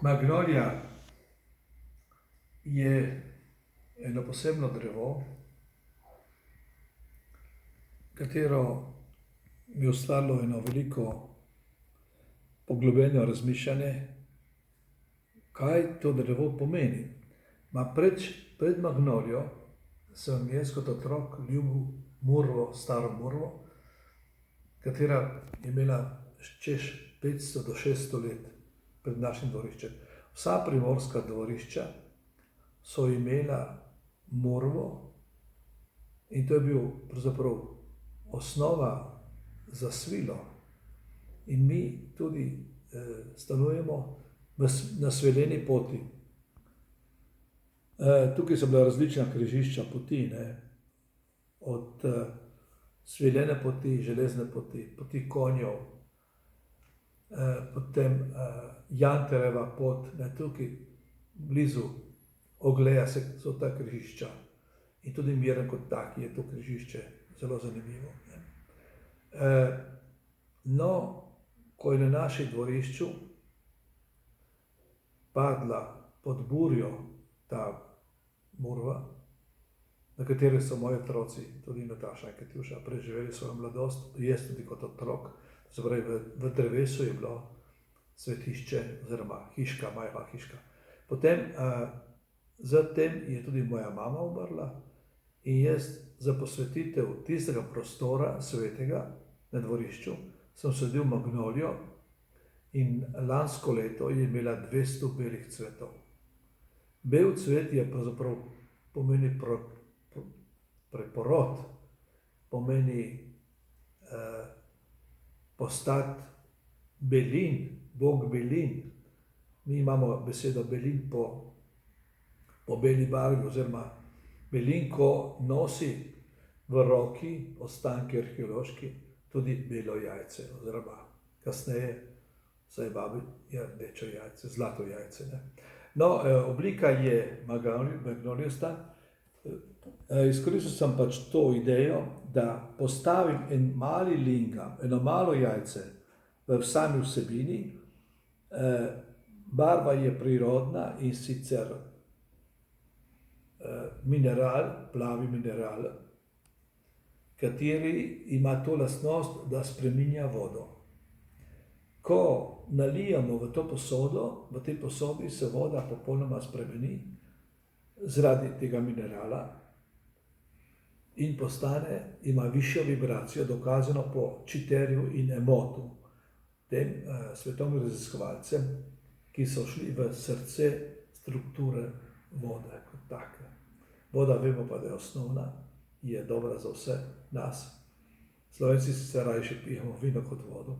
Magnolija je eno posebno drevo, katero mi je ustvarilo eno veliko poglobljeno razmišljanje, kaj to drevo pomeni. Pred magnolijo sem jaz kot otrok ljubil murvo, staro murvo, katera je imela čez 500 do 600 let pred našim dvoriščem. Vsa primorska dvorišča so imela murvo in to je bil pravzaprav osnova za svilo. In mi tudi stanujemo na svileni poti. Tukaj so bila različna križišča poti, od svilene poti, železne poti, poti konjev, potem Jantereva pot, tukaj blizu Ogleja so ta križišča. In tudi Miren kot tak je to križišče zelo zanimivo. No, ko je na našem dvorišču padla pod burjo ta murva, na kateri so moji otroci, tudi Nataša in Katjuša, preživeli svojo mladost, jaz tudi kot otrok. Se pravi, v drevesu je bilo svetišče oziroma hiška, majhna hiška. Potem, zatem je tudi moja mama umrla in jaz za posvetitev tistega prostora svetega na dvorišču sem sadil magnolijo in lansko leto je imela 200 belih cvetov. Bel cvet je pravzaprav pomeni preporod, pomeni postati belin, Bog belin. Mi imamo besedo belin po beli barvi oziroma belin, ko nosi v roki ostanki arheološki tudi belo jajce oziroma kasneje, saj babi je rdečo jajce, zlato jajce. No, oblika je magnolijasta. Izkoristil sem pač to idejo, da postavim en mali lingam, eno malo jajce v sami vsebini. Barva je prirodna in sicer mineral, plavi mineral, kateri ima to lastnost, da spreminja vodo. Ko nalijemo v to posodo, v tej posodi se voda popolnoma spremeni zaradi tega minerala in ima višjo vibracijo, dokazano po Čiterju in Emotu, tem svetovnim raziskovalcem, ki so šli v srce strukture vode kot take. Voda, vemo pa, da je osnovna, je dobra za vse nas. Slovenci sicer rajši pijemo vino kot vodo.